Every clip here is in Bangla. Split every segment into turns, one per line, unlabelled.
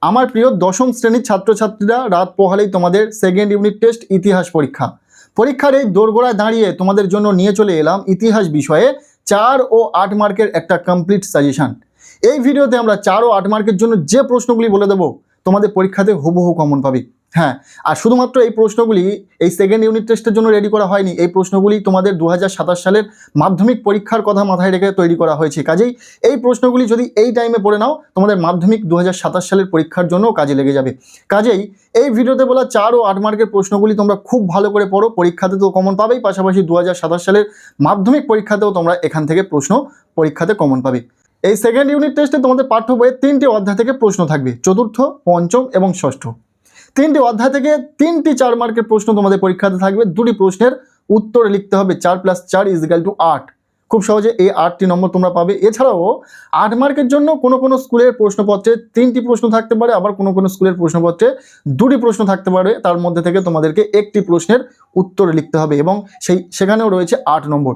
আমার প্রিয় দশম শ্রেণীর ছাত্রছাত্রীরা, রাত পোহালেই তোমাদের সেকেন্ড ইউনিট টেস্ট ইতিহাস পরীক্ষার এই দোরগোড়ায় দাঁড়িয়ে তোমাদের জন্য নিয়ে চলে এলাম ইতিহাস বিষয়ে 4 ও 8 মার্কের একটা কমপ্লিট সাজেশন। এই ভিডিওতে আমরা 4 ও 8 মার্কের জন্য যে প্রশ্নগুলি বলে দেবো তোমাদের পরীক্ষাতে হুবহু কমন পাবে। হ্যাঁ, আর শুধুমাত্র এই প্রশ্নগুলি এই সেকেন্ড ইউনিট টেস্টের জন্য রেডি করা হয়নি। এই প্রশ্নগুলি তোমাদের 2027 সালের মাধ্যমিক পরীক্ষার কথা মাথায় রেখে তৈরি করা হয়েছে। কাজেই এই প্রশ্নগুলি যদি এই টাইমে পড়ে নাও, তোমাদের মাধ্যমিক 2027 সালের পরীক্ষার জন্য কাজে লেগে যাবে। কাজেই এই ভিডিওতে বলা 4 ও 8 মার্কের প্রশ্নগুলি তোমরা খুব ভালো করে পড়ো। পরীক্ষাতে তো কমন পাবেই, পাশাপাশি 2027 সালের মাধ্যমিক পরীক্ষাতেও তোমরা এখান থেকে প্রশ্ন পরীক্ষাতে কমন পাবে। এই সেকেন্ড ইউনিট টেস্টে তোমাদের পাঠ্য বইয়ে 3টি অধ্যায় থেকে প্রশ্ন থাকবে, চতুর্থ, পঞ্চম এবং ষষ্ঠ। 3টি অধ্যায় থেকে 3টি 4 মার্কের প্রশ্ন তোমাদের পরীক্ষাতে থাকবে। 2টি প্রশ্নের উত্তর লিখতে হবে। 4 + 4 = 8। খুব সহজে এই 8টি নম্বর তোমরা পাবে। এছাড়াও 8 মার্কের জন্য কোনো স্কুলের প্রশ্নপত্রে 3টি প্রশ্ন থাকতে পারে, আবার কোনো স্কুলের প্রশ্নপত্রে 2টি প্রশ্ন থাকতে পারে। তার মধ্যে থেকে তোমাদেরকে একটি প্রশ্নের উত্তর লিখতে হবে এবং সেখানেও রয়েছে 8 নম্বর।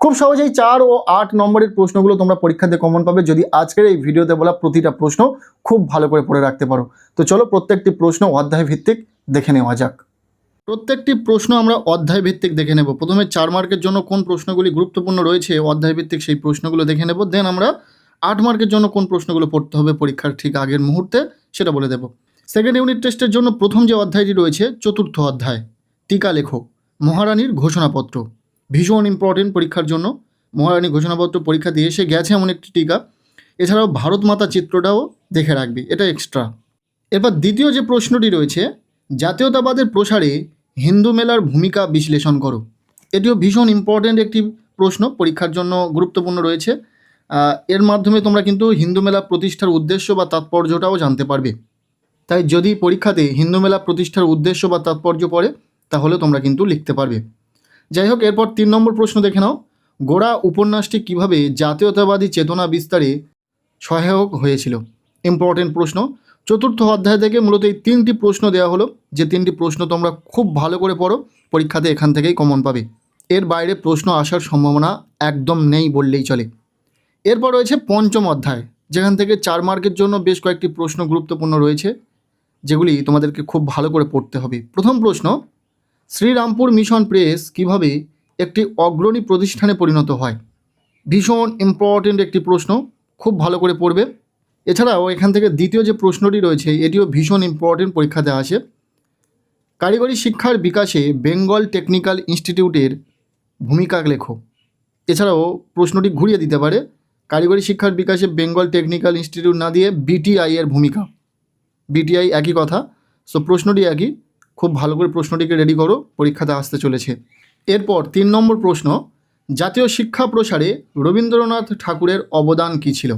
খুব সহজেই 4 ও 8 নম্বরের প্রশ্নগুলো তোমরা পরীক্ষাতে কমন পাবে যদি আজকের এই ভিডিওতে বলা প্রতিটা প্রশ্ন খুব ভালো করে পড়ে রাখতে পারো। তো চলো প্রত্যেকটি প্রশ্ন অধ্যায় ভিত্তিক দেখে নেওয়া যাক। প্রত্যেকটি প্রশ্ন আমরা অধ্যায় ভিত্তিক দেখে নেব। প্রথমে 4 মার্কের জন্য কোন প্রশ্নগুলি গুরুত্বপূর্ণ রয়েছে অধ্যায় ভিত্তিক সেই প্রশ্নগুলো দেখে নেব। দেন আমরা 8 মার্কের জন্য কোন প্রশ্নগুলো পড়তে হবে পরীক্ষার ঠিক আগের মুহূর্তে সেটা বলে দেব। সেকেন্ড ইউনিট টেস্টের জন্য প্রথম যে অধ্যায়টি রয়েছে চতুর্থ অধ্যায়, টিকা লেখো, মহারানীর ঘোষণাপত্র। ভীষণ ইম্পর্টেন্ট পরীক্ষার জন্য। মহারানী ঘোষণাপত্র পরীক্ষা দিয়ে এসে গেছে এমন একটি টিকা। এছাড়াও ভারত মাতা চিত্রটাও দেখে রাখবে, এটা এক্সট্রা। এরপর দ্বিতীয় যে প্রশ্নটি রয়েছে, জাতীয়তাবাদের প্রসারে হিন্দু মেলার ভূমিকা বিশ্লেষণ করো। এটিও ভীষণ ইম্পর্টেন্ট একটি প্রশ্ন, পরীক্ষার জন্য গুরুত্বপূর্ণ রয়েছে। এর মাধ্যমে তোমরা কিন্তু হিন্দু মেলা প্রতিষ্ঠার উদ্দেশ্য বা তাৎপর্যটাও জানতে পারবে। তাই যদি পরীক্ষাতে হিন্দু মেলা প্রতিষ্ঠার উদ্দেশ্য বা তাৎপর্য পড়ে তাহলে তোমরা কিন্তু লিখতে পারবে। যাই হোক, এরপর 3 নম্বর প্রশ্ন দেখে নাও। গোড়া উপন্যাসটি কিভাবে জাতীয়তাবাদী চেতনা বিস্তারে সহায়ক হয়েছিল? ইম্পর্টেন্ট প্রশ্ন। চতুর্থ অধ্যায় থেকে মূলত এই 3টি প্রশ্ন দেওয়া হলো, যে 3টি প্রশ্ন তোমরা খুব ভালো করে পড়ো, পরীক্ষাতে এখান থেকেই কমন পাবে। এর বাইরে প্রশ্ন আসার সম্ভাবনা একদম নেই বললেই চলে। এরপর রয়েছে পঞ্চম অধ্যায়, যেখান থেকে 4 মার্কের জন্য বেশ কয়েকটি প্রশ্ন গুরুত্বপূর্ণ রয়েছে, যেগুলি তোমাদেরকে খুব ভালো করে পড়তে হবে। প্রথম প্রশ্ন, শ্রীরামপুর মিশন প্রেস কিভাবে একটি অগ্রণী প্রতিষ্ঠানে পরিণত হয়? ভীষণ ইম্পর্টেন্ট একটি প্রশ্ন, খুব ভালো করে পড়বে। এছাড়াও এখান থেকে দ্বিতীয় যে প্রশ্নটি রয়েছে এটিও ভীষণ ইম্পর্টেন্ট, পরীক্ষাতে আসে। কারিগরি শিক্ষার বিকাশে বেঙ্গল টেকনিক্যাল ইনস্টিটিউটের ভূমিকা লেখো। এছাড়াও প্রশ্নটি ঘুরিয়ে দিতে পারে, কারিগরি শিক্ষার বিকাশে বেঙ্গল টেকনিক্যাল ইনস্টিটিউট না দিয়ে বিটিআই এর ভূমিকা। বিটিআই একই কথা, সো প্রশ্নটি একই। খুব ভালো করে প্রশ্নটিকে রেডি করো, পরীক্ষাতে আসতে চলেছে। এরপর 3 নম্বর প্রশ্ন, জাতীয় শিক্ষা প্রসারে রবীন্দ্রনাথ ঠাকুরের অবদান কী ছিল?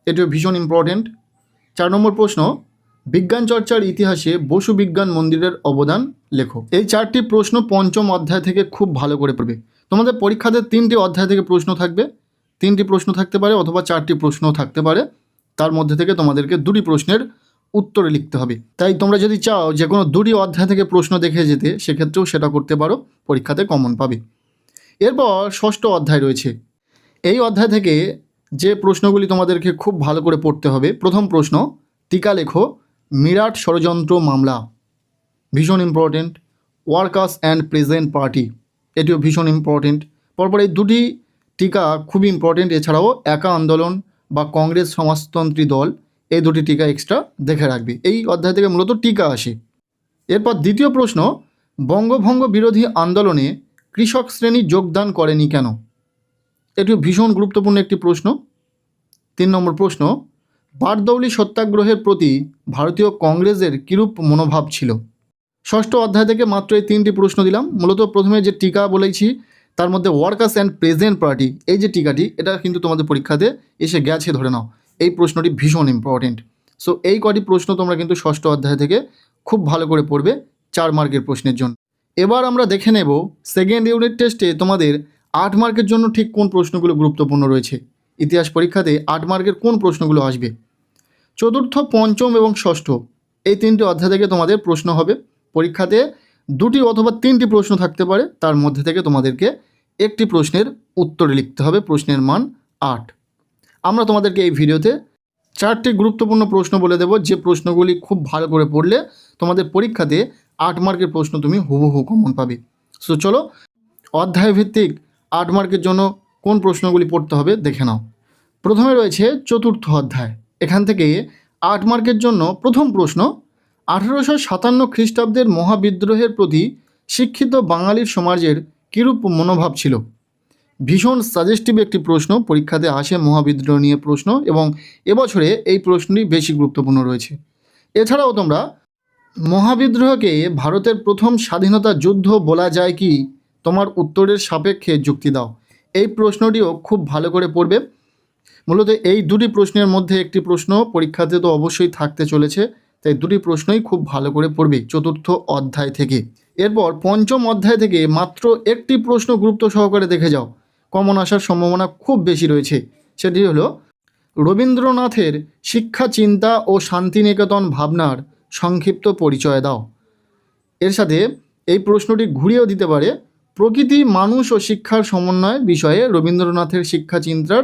এটিও ভীষণ ইম্পর্টেন্ট। 4 নম্বর প্রশ্ন, বিজ্ঞান চর্চার ইতিহাসে বসু বিজ্ঞান মন্দিরের অবদান লেখো। এই 4টি প্রশ্ন পঞ্চম অধ্যায় থেকে খুব ভালো করে পড়বে। তোমাদের পরীক্ষাতে 3টি অধ্যায় থেকে প্রশ্ন থাকবে। 3টি প্রশ্ন থাকতে পারে অথবা 4টি প্রশ্নও থাকতে পারে। তার মধ্যে থেকে তোমাদেরকে 2টি প্রশ্নের উত্তরে লিখতে হবে। তাই তোমরা যদি চাও যে কোনো 2টি অধ্যায় থেকে প্রশ্ন দেখে যেতে, সেক্ষেত্রেও সেটা করতে পারো, পরীক্ষাতে কমন পাবে। এরপর ষষ্ঠ অধ্যায় রয়েছে। এই অধ্যায় থেকে যে প্রশ্নগুলি তোমাদেরকে খুব ভালো করে পড়তে হবে। প্রথম প্রশ্ন, টিকা লেখো, মিরাট ষড়যন্ত্র মামলা। ভীষণ important. Workers and present party, এটিও ভীষণ ইম্পর্টেন্ট। পরপর এই 2টি টিকা খুবই ইম্পর্টেন্ট। এছাড়াও একা আন্দোলন বা কংগ্রেস সমাজতন্ত্রী দল, এই 2টি টিকা এক্সট্রা দেখে রাখবে। এই অধ্যায় থেকে মূলত টিকা আসে। এরপর দ্বিতীয় প্রশ্ন, বঙ্গভঙ্গ বিরোধী আন্দোলনে কৃষক শ্রেণী যোগদান করেনি কেন? এটিও ভীষণ গুরুত্বপূর্ণ একটি প্রশ্ন। 3 নম্বর প্রশ্ন, বারদৌলি সত্যাগ্রহের প্রতি ভারতীয় কংগ্রেসের কিরূপ মনোভাব ছিল? ষষ্ঠ অধ্যায় থেকে মাত্র এই 3টি প্রশ্ন দিলাম। মূলত প্রথমে যে টিকা বলেছি তার মধ্যে ওয়ার্কার্স অ্যান্ড প্রেজেন্ট পার্টি, এই যে টিকাটি, এটা কিন্তু তোমাদের পরীক্ষাতে এসে গেছে ধরে নাও। এই প্রশ্নটি ভীষণ ইম্পর্টেন্ট। সো এই কটি প্রশ্ন তোমরা কিন্তু ষষ্ঠ অধ্যায় থেকে খুব ভালো করে পড়বে 4 মার্কের প্রশ্নের জন্য। এবার আমরা দেখে নেব সেকেন্ড ইউনিট টেস্টে তোমাদের 8 মার্কের জন্য ঠিক কোন প্রশ্নগুলো গুরুত্বপূর্ণ রয়েছে। ইতিহাস পরীক্ষাতে 8 মার্কের কোন প্রশ্নগুলো আসবে? চতুর্থ, পঞ্চম এবং ষষ্ঠ, এই 3টি অধ্যায় থেকে তোমাদের প্রশ্ন হবে। পরীক্ষাতে 2টি অথবা 3টি প্রশ্ন থাকতে পারে, তার মধ্যে থেকে তোমাদেরকে একটি প্রশ্নের উত্তর লিখতে হবে। প্রশ্নের মান 8। আমরা তোমাদেরকে এই ভিডিওতে চারটি গুরুত্বপূর্ণ প্রশ্ন বলে দেব, যে প্রশ্নগুলি খুব ভালো করে পড়লে তোমাদের পরীক্ষাতে 8 মার্কের প্রশ্ন তুমি হুবহু কমন পাবে। সো চলো অধ্যায় ভিত্তিক 8 মার্কের জন্য কোন প্রশ্নগুলি পড়তে হবে দেখে নাও। প্রথমে রয়েছে চতুর্থ অধ্যায়। এখান থেকে 8 মার্কের জন্য প্রথম প্রশ্ন, 1857 খ্রিস্টাব্দের মহাবিদ্রোহের প্রতি শিক্ষিত বাঙালির সমাজের কীরূপ মনোভাব ছিল। ভীষণ সাজেস্টিভ একটি প্রশ্ন, পরীক্ষাতে আসে মহাবিদ্রোহ নিয়ে প্রশ্ন, এবং এবছরে এই প্রশ্নটি বেশি গুরুত্বপূর্ণ রয়েছে। এছাড়াও তোমরা মহাবিদ্রোহকে ভারতের প্রথম স্বাধীনতা যুদ্ধ বলা যায় কি, তোমার উত্তরের সাপেক্ষে যুক্তি দাও। এই প্রশ্নটিও খুব ভালো করে পড়বে। মূলত এই দুটি প্রশ্নের মধ্যে একটি প্রশ্ন পরীক্ষাতে তো অবশ্যই থাকতে চলেছে, তাই দুটি প্রশ্নই খুব ভালো করে পড়বে চতুর্থ অধ্যায় থেকে। এরপর পঞ্চম অধ্যায় থেকে মাত্র একটি প্রশ্ন গুরুত্ব সহকারে দেখে যাও, কমন আসার সম্ভাবনা খুব বেশি রয়েছে। সেটি হলো রবীন্দ্রনাথের শিক্ষা, চিন্তা ও শান্তিনিকেতন ভাবনার সংক্ষিপ্ত পরিচয় দাও। এর সাথে এই প্রশ্নটি ঘুরিয়েও দিতে পারে, প্রকৃতি, মানুষ ও শিক্ষার সমন্বয় বিষয়ে রবীন্দ্রনাথের শিক্ষা চিন্তার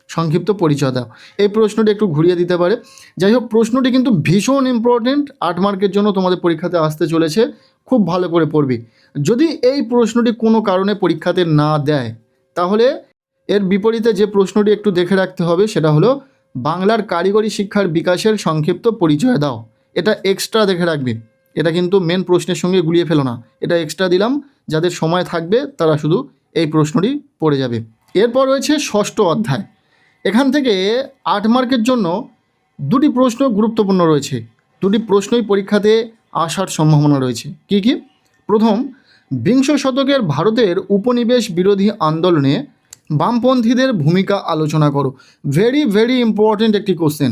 সংক্ষিপ্ত পরিচয় দাও। এই প্রশ্নটি একটু ঘুরিয়ে দিতে পারে। যাই হোক, প্রশ্নটি কিন্তু ভীষণ ইম্পর্টেন্ট, 8 মার্কের জন্য তোমাদের পরীক্ষাতে আসতে চলেছে, খুব ভালো করে পড়বে। যদি এই প্রশ্নটি কোনো কারণে পরীক্ষাতে না দেয়, তাহলে এর বিপরীতে যে প্রশ্নটি একটু দেখে রাখতে হবে সেটা হলো বাংলার কারিগরি শিক্ষার বিকাশের সংক্ষিপ্ত পরিচয় দাও। এটা এক্সট্রা দেখে রাখবে, এটা কিন্তু মেন প্রশ্নের সঙ্গে গুলিয়ে ফেলো না, এটা এক্সট্রা দিলাম, যাদের সময় থাকবে তারা শুধু এই প্রশ্নটি পড়ে যাবে। এরপর রয়েছে ষষ্ঠ অধ্যায়। এখান থেকে 8 মার্কের জন্য দুটি প্রশ্ন গুরুত্বপূর্ণ রয়েছে, দুটি প্রশ্নই পরীক্ষাতে আসার সম্ভাবনা রয়েছে। কি কি? প্রথম, বিংশ শতকের ভারতের উপনিবেশ বিরোধী আন্দোলনে বামপন্থীদের ভূমিকা আলোচনা করো। ভেরি ভেরি ইম্পর্টেন্ট একটি কোশ্চেন,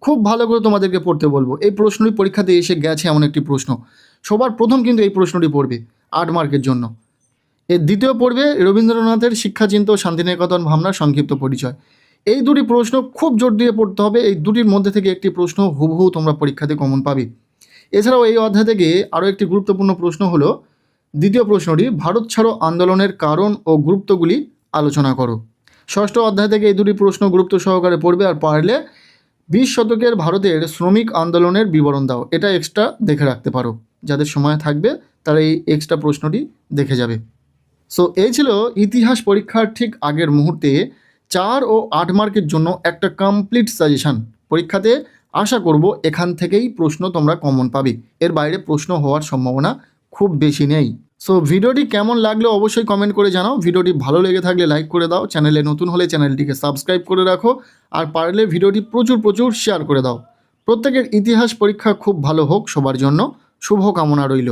খুব ভালো করে তোমাদেরকে পড়তে বলবো। এই প্রশ্নটি পরীক্ষাতে এসে গেছে এমন একটি প্রশ্ন, সবার প্রথম কিন্তু এই প্রশ্নটি পড়বে 8 মার্কের জন্য। এর দ্বিতীয় পড়বে রবীন্দ্রনাথের শিক্ষাচিন্তা ও শান্তিনিকেতন ভাবনার সংক্ষিপ্ত পরিচয়। এই দুটি প্রশ্ন খুব জোর দিয়ে পড়তে হবে, এই দুটির মধ্যে থেকে একটি প্রশ্ন হুবহু তোমরা পরীক্ষাতে কমন পাবে। এছাড়াও এই অধ্যায় থেকে আরও একটি গুরুত্বপূর্ণ প্রশ্ন হলো দ্বিতীয় প্রশ্নটি, ভারত ছাড়ো আন্দোলনের কারণ ও গুরুত্বগুলি আলোচনা করো। ষষ্ঠ অধ্যায় থেকে এই দুটি প্রশ্ন গুরুত্ব সহকারে পড়বে, আর পারলে 20 শতকের ভারতের শ্রমিক আন্দোলনের বিবরণ দাও। এটা এক্সট্রা দেখে রাখতে পারো, যাদের সময় থাকবে তারা এই এক্সট্রা প্রশ্নটি দেখে যাবে। সো এই ছিল ইতিহাস পরীক্ষার ঠিক আগের মুহূর্তে 4 ও 8 মার্কের জন্য একটা কমপ্লিট সাজেশান। পরীক্ষাতে আশা করব এখান থেকেই প্রশ্ন তোমরা কমন পাবে, এর বাইরে প্রশ্ন হওয়ার সম্ভাবনা খুব বেশি নেই। সো ভিডিওটি কেমন লাগলো অবশ্যই কমেন্ট করে জানাও। ভিডিওটি ভালো লেগে থাকলে লাইক করে দাও, চ্যানেলে নতুন হলে চ্যানেলটিকে সাবস্ক্রাইব করে রাখো, আর পারলে ভিডিওটি প্রচুর প্রচুর শেয়ার করে দাও। প্রত্যেকের ইতিহাস পরীক্ষা খুব ভালো হোক সবার জন্য, শুভ কামনা রইল।